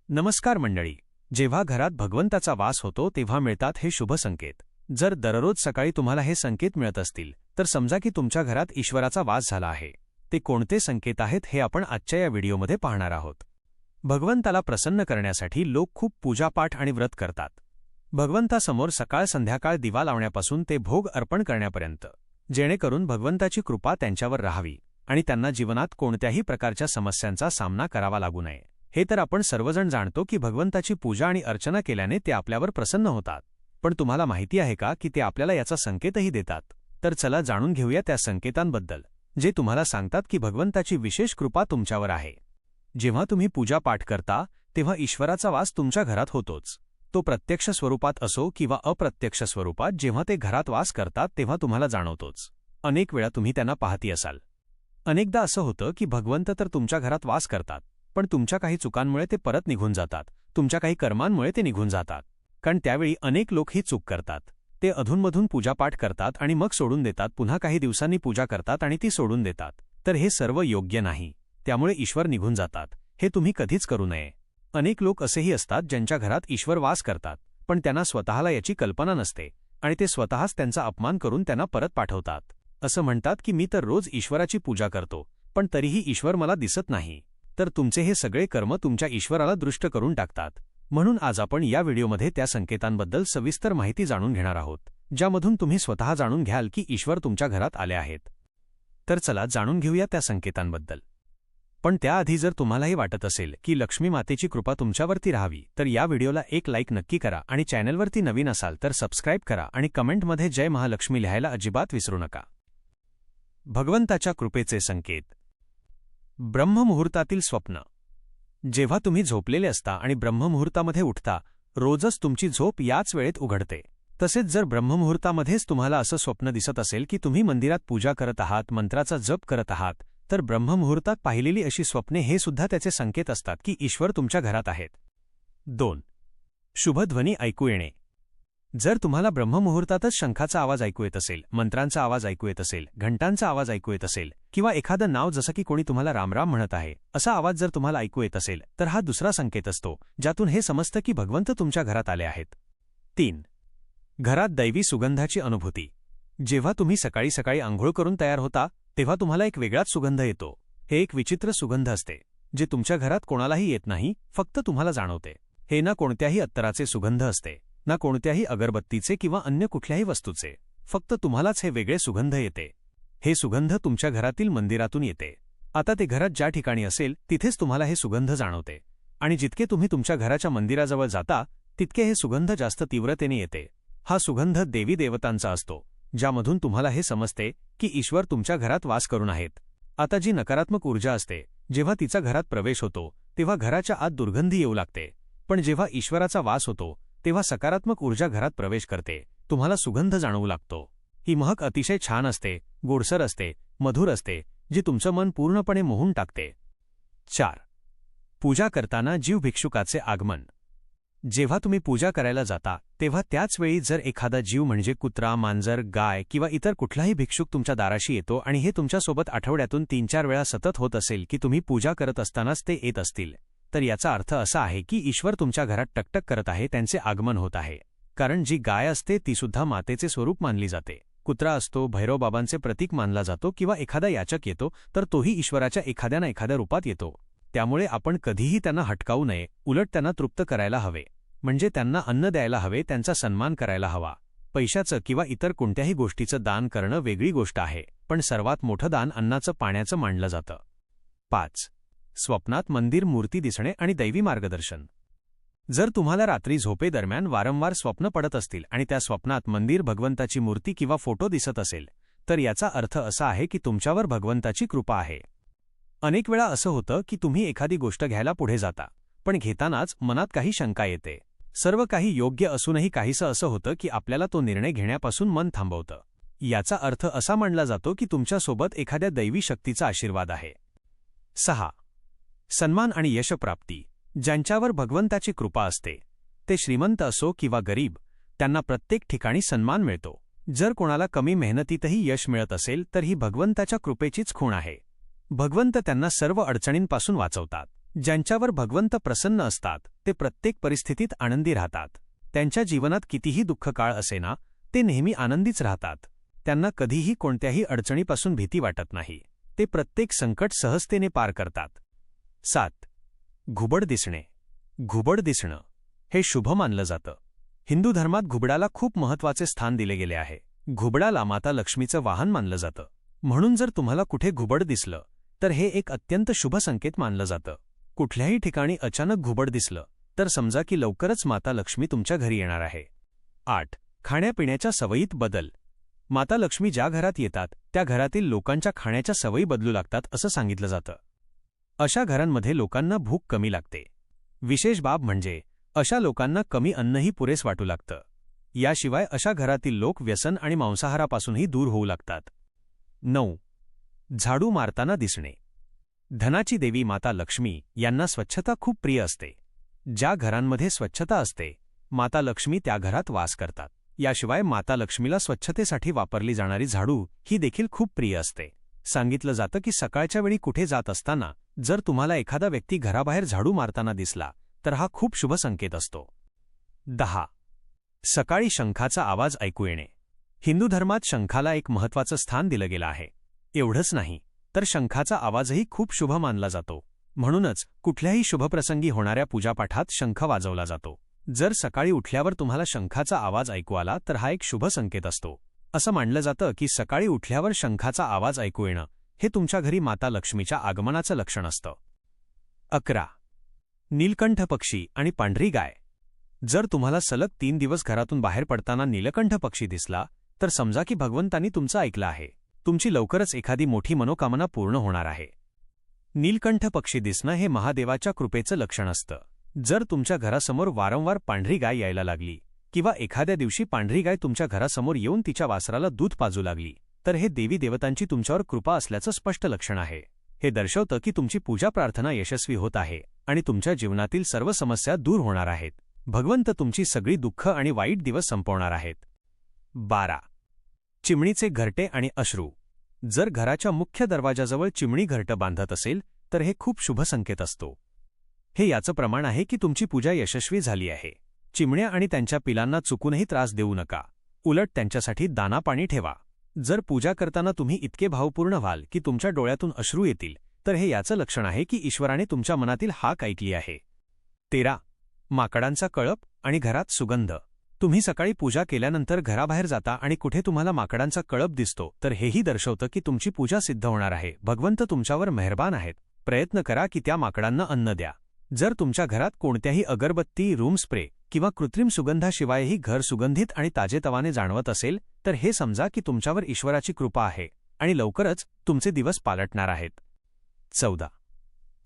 नमस्कार मंडळी. जेव्हा घरात भगवंताचा वास होतो तेव्हा मिळतात हे शुभ संकेत. जर दररोज सकाळी तुम्हाला हे संकेत मिळत असतील तर समजा की तुमच्या घरात ईश्वराचा वास झाला आहे. ते कोणते संकेत आहेत हे आपण आजच्या या व्हिडिओमध्ये पाहणार आहोत. भगवंताला प्रसन्न करण्यासाठी लोक खूप पूजापाठ आणि व्रत करतात. भगवंतासमोर सकाळ संध्याकाळ दिवा लावण्यापासून ते भोग अर्पण करण्यापर्यंत, जेणेकरून भगवंताची कृपा त्यांच्यावर राहावी आणि त्यांना जीवनात कोणत्याही प्रकारच्या समस्यांचा सामना करावा लागू नये. हे तर आपण सर्वजण जाणतो की भगवंताची पूजा आणि अर्चना केल्याने ते आपल्यावर प्रसन्न होतात. पण तुम्हाला माहिती आहे का की ते आपल्याला याचा संकेतही देतात? तर चला जाणून घेऊया त्या संकेतांबद्दल, जे तुम्हाला सांगतात की भगवंताची विशेष कृपा तुमच्यावर आहे. जेव्हा तुम्ही पूजा पाठ करता तेव्हा ईश्वराचा वास तुमच्या घरात होतोच. तो प्रत्यक्ष स्वरूपात असो किंवा अप्रत्यक्ष स्वरूपात, जेव्हा ते घरात वास करतात तेव्हा तुम्हाला जाणवतोच. अनेक वेळा तुम्ही त्यांना पाहती असाल. अनेकदा असं होतं की भगवंत तर तुमच्या घरात वास करतात, पण तुमच्या काही चुकांमुळे ते परत निघून जातात. तुमच्या काही कर्मांमुळे ते निघून जातात. कारण त्यावेळी अनेक लोक ही चूक करतात. ते अधूनमधून पूजापाठ करतात आणि मग सोडून देतात. पुन्हा काही दिवसांनी पूजा करतात आणि ती सोडून देतात. तर हे सर्व योग्य नाही. त्यामुळे ईश्वर निघून जातात. हे तुम्ही कधीच करू नये. अनेक लोक असेही असतात ज्यांच्या घरात ईश्वर वास करतात, पण त्यांना स्वतःला याची कल्पना नसते आणि ते स्वतःच त्यांचा अपमान करून त्यांना परत पाठवतात. असं म्हणतात की मी तर रोज ईश्वराची पूजा करतो, पण तरीही ईश्वर मला दिसत नाही. तर तुमचे हे सगळे कर्म तुमच्या ईश्वराला दृष्ट करून टाकतात. म्हणून आज आपण या व्हिडिओमध्ये त्या संकेतांबद्दल सविस्तर माहिती जाणून घेणार आहोत, ज्यामधून तुम्ही स्वतः जाणून घ्याल की ईश्वर तुमच्या घरात आले आहेत. तर चला जाणून घेऊया त्या संकेतांबद्दल. पण त्याआधी जर तुम्हालाही वाटत असेल की लक्ष्मी मातेची कृपा तुमच्यावरती राहावी, तर या व्हिडिओला एक लाईक नक्की करा आणि चॅनलवरती नवीन असाल तर सबस्क्राईब करा आणि कमेंटमध्ये जय महालक्ष्मी लिहायला अजिबात विसरू नका. भगवंताच्या कृपेचे संकेत. ब्रह्ममुहूर्तातील स्वप्न. जेव्हा तुम्ही झोपलेले असता आणि ब्रह्ममुहूर्तामध्ये उठता, रोजच तुमची झोप याच वेळेत उघडते. तसेच जर ब्रह्ममुहूर्तामध्येच तुम्हाला असं स्वप्न दिसत असेल की तुम्ही मंदिरात पूजा करत आहात, मंत्राचा जप करत आहात, तर ब्रह्ममुहूर्तात पाहिलेली अशी स्वप्ने हे सुद्धा त्याचे संकेत असतात की ईश्वर तुमच्या घरात आहेत. 2. शुभध्वनी ऐकू येणे. जर तुम्हाला ब्रह्ममुहूर्तातच शंखाचा आवाज ऐकू येत असेल, मंत्रांचा आवाज ऐकू येत असेल, घंटांचा आवाज ऐकू येत असेल किंवा एखादं नाव जसं की कोणी तुम्हाला रामराम म्हणत आहे असा आवाज जर तुम्हाला ऐकू येत असेल, तर हा दुसरा संकेत असतो, ज्यातून हे समजतं की भगवंत तुमच्या घरात आले आहेत. 3. घरात दैवी सुगंधाची अनुभूती. जेव्हा तुम्ही सकाळी सकाळी आंघोळ करून तयार होता तेव्हा तुम्हाला एक वेगळाच सुगंध येतो. हे एक विचित्र सुगंध असते, जे तुमच्या घरात कोणालाही येत नाही, फक्त तुम्हाला जाणवते. हे ना कोणत्याही अत्तराचे सुगंध असते, ना कोणत्याही अगरबत्तीचे किंवा अन्य कुठल्याही वस्तूचे. फक्त तुम्हालाच हे वेगळे सुगंध येते. हे सुगंध तुमच्या घरातील मंदिरातून येते. आता ते घरात ज्या ठिकाणी असेल तिथेच तुम्हाला हे सुगंध जाणवते. आणि जितके तुम्ही तुमच्या घराच्या मंदिराजवळ जाता तितके हे सुगंध जास्त तीव्रतेने येते. हा सुगंध देवी देवतांचा असतो, ज्यामधून तुम्हाला हे समजते की ईश्वर तुमच्या घरात वास करून आहेत. आता जी नकारात्मक ऊर्जा असते, जेव्हा तिचा घरात प्रवेश होतो तेव्हा घराच्या आत दुर्गंधी येऊ लागते. पण जेव्हा ईश्वराचा वास होतो तेव्हा सकारात्मक ऊर्जा घरात प्रवेश करते. तुम्हाला सुगंध जाणवू लागतो. ही महक अतिशय छान असते, गोडसर असते, मधुर असते, जी तुमचं मन पूर्णपणे मोहून टाकते. 4. पूजा करताना जीव भिक्षुकाचे आगमन. जेव्हा तुम्ही पूजा करायला जाता तेव्हा त्याच वेळी जर एखादा जीव म्हणजे कुत्रा, मांजर, गाय किंवा इतर कुठलाही भिक्षुक तुमच्या दाराशी येतो आणि हे तुमच्यासोबत आठवड्यातून 3-4 वेळा सतत होत असेल की तुम्ही पूजा करत असतानाच ते येत असतील, तर याचा अर्थ असा आहे की ईश्वर तुमच्या घरात टकटक करत आहे, त्यांचे आगमन होत आहे. कारण जी गाय असते ती सुद्धा मातेचे स्वरूप मानली जाते. कुत्रा असतो भैरवबाबांचे प्रतीक मानला जातो किंवा एखादा याचक येतो तर तोही ईश्वराच्या एखाद्या ना एखाद्या रूपात येतो. त्यामुळे आपण कधीही त्यांना हटकावू नये, उलट त्यांना तृप्त करायला हवे. म्हणजे त्यांना अन्न द्यायला हवे, त्यांचा सन्मान करायला हवा. पैशाचं किंवा इतर कोणत्याही गोष्टीचं दान करणं वेगळी गोष्ट आहे, पण सर्वात मोठं दान अन्नाचं पाण्याचं मानलं जातं. 5. स्वप्नात मंदिर, मूर्ती दिसणे आणि दैवी मार्गदर्शन. जर तुम्हाला रात्री झोपेदरम्यान वारंवार स्वप्न पडत असतील आणि त्या स्वप्नात मंदिर, भगवंताची मूर्ती किंवा फोटो दिसत असेल, तर याचा अर्थ असा आहे की तुमच्यावर भगवंताची कृपा आहे. अनेक वेळा असं होतं की तुम्ही एखादी गोष्ट घ्यायला पुढे जाता, पण घेतानाच मनात काही शंका येते. सर्व काही योग्य असूनही काहीसं असं होतं की आपल्याला तो निर्णय घेण्यापासून मन थांबवतं. याचा अर्थ असा मानला जातो की तुमच्यासोबत एखाद्या दैवी शक्तीचा आशीर्वाद आहे. 6. सन्मान आणि यशप्राप्ती. ज्यांच्यावर भगवंताची कृपा असते, ते श्रीमंत असो किंवा गरीब, त्यांना प्रत्येक ठिकाणी सन्मान मिळतो. जर कोणाला कमी मेहनतीतही यश मिळत असेल तर ही भगवंताच्या कृपेचीच खूण आहे. भगवंत त्यांना सर्व अडचणींपासून वाचवतात. ज्यांच्यावर भगवंत प्रसन्न असतात ते प्रत्येक परिस्थितीत आनंदी राहतात. त्यांच्या जीवनात कितीही दुःखकाळ असेना, ते नेहमी आनंदीच राहतात. त्यांना कधीही कोणत्याही अडचणीपासून भीती वाटत नाही. ते प्रत्येक संकट सहजतेने पार करतात. 7. घुबड दिसणे. घुबड दिसणं हे शुभ मानलं जातं. हिंदू धर्मात घुबडाला खूप महत्त्वाचे स्थान दिले गेले आहे. घुबडाला माता लक्ष्मीचं वाहन मानलं जातं. म्हणून जर तुम्हाला कुठे घुबड दिसलं तर हे एक अत्यंत शुभ संकेत मानलं जातं. कुठल्याही ठिकाणी अचानक घुबड दिसलं तर समजा की लवकरच माता लक्ष्मी तुमच्या घरी येणार आहे. 8. खाण्यापिण्याच्या सवयीत बदल. माता लक्ष्मी ज्या घरात येतात त्या घरातील लोकांच्या खाण्याच्या सवयी बदलू लागतात असं सांगितलं जातं. अशा घरांमध्ये लोकांना भूक कमी लागते. विशेष बाब म्हणजे अशा लोकांना कमी अन्नही पुरेस वाटू लागतं. याशिवाय अशा घरातील लोक व्यसन आणि मांसाहारापासूनही दूर होऊ लागतात. 9. झाडू मारताना दिसणे. धनाची देवी माता लक्ष्मी यांना स्वच्छता खूप प्रिय असते. ज्या घरांमध्ये स्वच्छता असते माता लक्ष्मी त्या घरात वास करतात. याशिवाय माता लक्ष्मीला स्वच्छतेसाठी वापरली जाणारी झाडू ही देखील खूप प्रिय असते. सांगितलं जातं की सकाळच्या वेळी कुठे जात असताना जर तुम्हाला एखादा व्यक्ती घराबाहेर झाडू मारताना दिसला तर हा खूप शुभ संकेत असतो. 10. सकाळी शंखाचा आवाज ऐकू येणे. हिंदू धर्मात शंखाला एक महत्त्वाचं स्थान दिलं गेलं आहे. एवढंच नाही तर शंखाचा आवाजही खूप शुभ मानला जातो. म्हणूनच कुठल्याही शुभप्रसंगी होणाऱ्या पूजापाठात शंख वाजवला जातो. जर सकाळी उठल्यावर तुम्हाला शंखाचा आवाज ऐकू आला तर हा एक शुभ संकेत असतो. असं मानलं जातं की सकाळी उठल्यावर शंखाचा आवाज ऐकू येणं हे तुमच्या घरी माता लक्ष्मीच्या आगमनाचं लक्षण असतं. 11. नीलकंठ पक्षी आणि पांढरी गाय. जर तुम्हाला सलग 3 दिवस घरातून बाहेर पडताना नीलकंठ पक्षी दिसला तर समजा की भगवंतांनी तुमचं ऐकलं आहे. तुमची लवकरच एखादी मोठी मनोकामना पूर्ण होणार आहे. नीलकंठ पक्षी दिसणं हे महादेवाच्या कृपेचं लक्षण असतं. जर तुमच्या घरासमोर वारंवार पांढरी गाय यायला लागली किंवा एखाद्या दिवशी पांढरी गाय तुमच्या घरासमोर येऊन तिच्या वासराला दूध पाजू लागली तर हे देवी देवतांची तुमच्यावर कृपा असल्याचं स्पष्ट लक्षण आहे. हे दर्शवतं की तुमची पूजा प्रार्थना यशस्वी होत आहे आणि तुमच्या जीवनातील सर्व समस्या दूर होणार आहेत. भगवंत तुमची सगळी दुःख आणि वाईट दिवस संपवणार आहेत. 12. चिमणीचे घरटे आणि अश्रू. जर घराच्या मुख्य दरवाजाजवळ चिमणी घरटं बांधत असेल तर हे खूप शुभ संकेत असतो. हे याचं प्रमाण आहे की तुमची पूजा यशस्वी झाली आहे. चिमण्या आणि त्यांच्या पिलांना चुकूनही त्रास देऊ नका. उलट त्यांच्यासाठी दाना पाणी ठेवा. जर पूजा करताना तुम्ही इतके भावपूर्ण व्हाल की तुमच्या डोळ्यातून अश्रू येतील तर हे याचं लक्षण आहे की ईश्वराने तुमच्या मनातील हाक ऐकली आहे. 13. माकडांचा कळप आणि घरात सुगंध. तुम्ही सकाळी पूजा केल्यानंतर घराबाहेर जाता आणि कुठे तुम्हाला माकडांचा कळप दिसतो तर हेही दर्शवतं की तुमची पूजा सिद्ध होणार आहे. भगवंत तुमच्यावर मेहरबान आहेत. प्रयत्न करा की त्या माकडांना अन्न द्या. जर तुमच्या घरात कोणत्याही अगरबत्ती, रूम स्प्रे किंवा कृत्रिम सुगंधाशिवायही घर सुगंधित आणि ताजेतवाने जाणवत असेल तर हे समजा की तुमच्यावर ईश्वराची कृपा आहे आणि लवकरच तुमचे दिवस पालटणार आहेत. 14.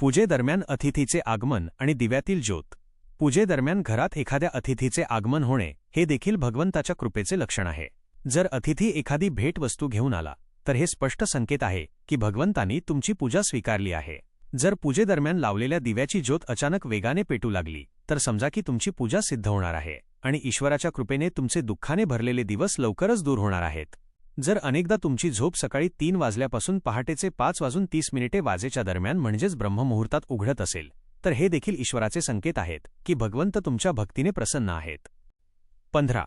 पूजेदरम्यान अतिथीचे आगमन आणि दिव्यातील ज्योत. पूजेदरम्यान घरात एखाद्या अतिथीचे आगमन होणे हे देखील भगवंताच्या कृपेचे लक्षण आहे. जर अतिथी एखादी भेटवस्तू घेऊन आला तर हे स्पष्ट संकेत आहे की भगवंतांनी तुमची पूजा स्वीकारली आहे. जर पूजेदरम्यान लावलेल्या दिव्याची ज्योत अचानक वेगाने पेटू लागली तर समजा की तुमची पूजा सिद्ध होणार आहे आणि ईश्वराच्या कृपेने तुमचे दुःखाने भरलेले दिवस लवकरच दूर होणार आहेत. जर अनेकदा तुमची झोप सकाळी 3 वाजल्यापासून पहाटेचे 5:30 वाजेच्या दरम्यान म्हणजेच ब्रह्ममुहूर्तात उघडत असेल तर हे देखील ईश्वराचे संकेत आहेत की भगवंत तुमच्या भक्तीने प्रसन्न आहेत. 15.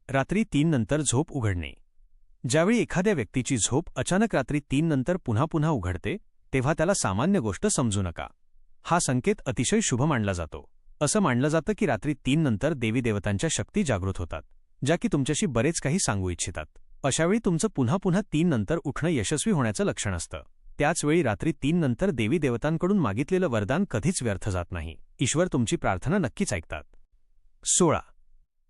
रात्री 3 नंतर झोप उघडणे. ज्यावेळी एखाद्या व्यक्तीची झोप अचानक रात्री 3 नंतर पुन्हा पुन्हा उघडते तेव्हा त्याला सामान्य गोष्ट समजू नका. हा संकेत अतिशय शुभ मानला जातो. असं मानलं जातं की रात्री 3 नंतर देवी देवतांच्या शक्ती जागृत होतात ज्या की तुमच्याशी बरेच काही सांगू इच्छितात. अशावेळी तुमचं पुन्हा पुन्हा 3 नंतर उठणं यशस्वी होण्याचं लक्षण असतं. त्याचवेळी रात्री 3 नंतर देवी देवतांकडून मागितलेलं वरदान कधीच व्यर्थ जात नाही. ईश्वर तुमची प्रार्थना नक्कीच ऐकतात. 16.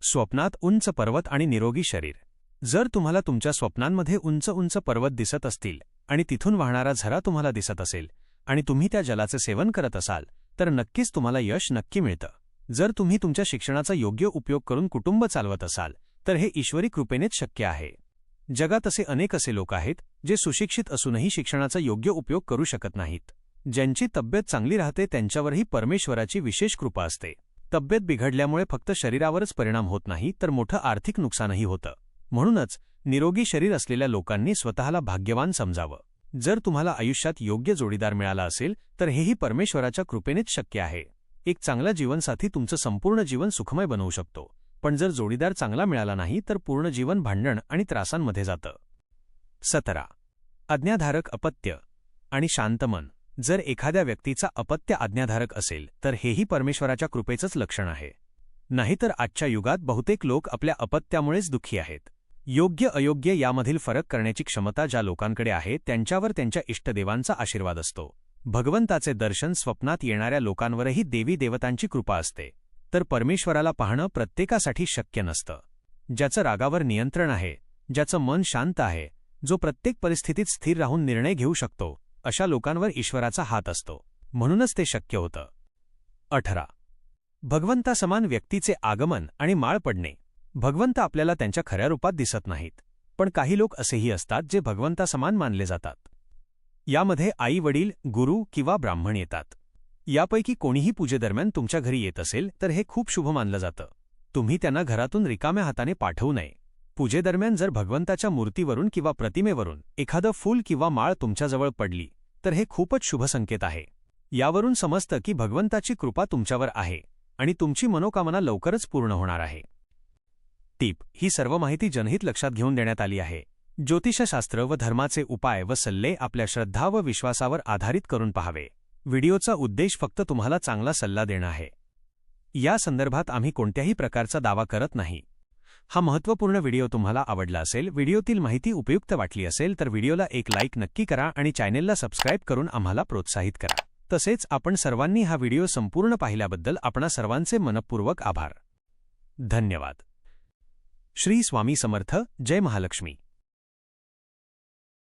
स्वप्नात उंच पर्वत आणि निरोगी शरीर. जर तुम्हाला तुमच्या स्वप्नांमध्ये उंच उंच पर्वत दिसत असतील आणि तिथून वाहणारा झरा तुम्हाला दिसत असेल आणि तुम्ही त्या जलाचे सेवन करत असाल तर नक्कीच तुम्हाला यश नक्की मिळतं. जर तुम्ही तुमच्या शिक्षणाचा योग्य उपयोग करून कुटुंब चालवत असाल तर हे ईश्वरी कृपेनेच शक्य आहे. जगात अनेक असे लोक आहेत जे सुशिक्षित असूनही शिक्षणाचा योग्य उपयोग करू शकत नाहीत. ज्यांची तब्येत चांगली राहते त्यांच्यावरही परमेश्वराची विशेष कृपा असते. तब्येत बिघडल्यामुळे फक्त शरीरावरच परिणाम होत नाही तर मोठं आर्थिक नुकसानही होतं. म्हणूनच निरोगी शरीर असलेल्या लोकांनी स्वतःला भाग्यवान समजावं. जर तुम्हाला आयुष्यात योग्य जोडीदार मिळाला असेल तर हेही परमेश्वराच्या कृपेनेच शक्य आहे. एक चांगला जीवनसाथी तुमचं संपूर्ण जीवन सुखमय बनवू शकतो, पण जर जोडीदार चांगला मिळाला नाही तर पूर्ण जीवन भांडण आणि त्रासांमध्ये जातं. 17. आज्ञाधारक अपत्य आणि शांत मन. जर एखाद्या व्यक्तीचा अपत्य आज्ञाधारक असेल तर हेही परमेश्वराच्या कृपेचंच लक्षण आहे. नाहीतर आजच्या युगात बहुतेक लोक आपल्या अपत्यामुळेच दुःखी आहेत. योग्य अयोग्य यामधील फरक करण्याची क्षमता ज्या लोकांकडे आहे त्यांच्यावर त्यांच्या इष्टदेवांचा आशीर्वाद असतो. भगवंताचे दर्शन स्वप्नात येणाऱ्या लोकांवरही देवी देवतांची कृपा असते. तर परमेश्वराला पाहणं प्रत्येकासाठी शक्य नसतं. ज्याचं रागावर नियंत्रण आहे, ज्याचं मन शांत आहे, जो प्रत्येक परिस्थितीत स्थिर राहून निर्णय घेऊ शकतो, अशा लोकांवर ईश्वराचा हात असतो. म्हणूनच ते शक्य होतं. 18. भगवंतासमान व्यक्तीचे आगमन आणि माळ पडणे. भगवंत आपल्याला त्यांच्या खऱ्या रूपात दिसत नाहीत, पण काही लोक असेही असतात जे भगवंतासमान मानले जातात. यामध्ये आई वडील, गुरु किंवा ब्राह्मण येतात. यापैकी कोणीही पूजेदरम्यान तुमच्या घरी येत असेल तर हे खूप शुभ मानलं जातं. तुम्ही त्यांना घरातून रिकाम्या हाताने पाठवू नये. पूजेदरम्यान जर भगवंताच्या मूर्तीवरून किंवा प्रतिमेवरून एखादं फूल किंवा माळ तुमच्याजवळ पडली तर हे खूपच शुभ संकेत आहे. यावरून समजतं की भगवंताची कृपा तुमच्यावर आहे आणि तुमची मनोकामना लवकरच पूर्ण होणार आहे. टीप: ही सर्व माहिती जनहित लक्षात घेऊन देण्यात आली आहे. ज्योतिषशास्त्र व धर्माचे उपाय व सल्ले आपल्या श्रद्धा व विश्वासावर आधारित करून पहावे. व्हिडिओचा उद्देश फक्त तुम्हाला चांगला सल्ला देणं आहे. या संदर्भात आम्ही कोणत्याही प्रकारचा दावा करत नाही. हा महत्त्वपूर्ण व्हिडिओ तुम्हाला आवडला असेल, व्हिडिओतील माहिती उपयुक्त वाटली असेल तर व्हिडिओला एक लाईक नक्की करा आणि चॅनेलला सबस्क्राईब करून आम्हाला प्रोत्साहित करा. तसेच आपण सर्वांनी हा व्हिडिओ संपूर्ण पाहिल्याबद्दल आपणा सर्वांचे मनःपूर्वक आभार. धन्यवाद. श्री स्वामी समर्थ. जय महालक्ष्मी.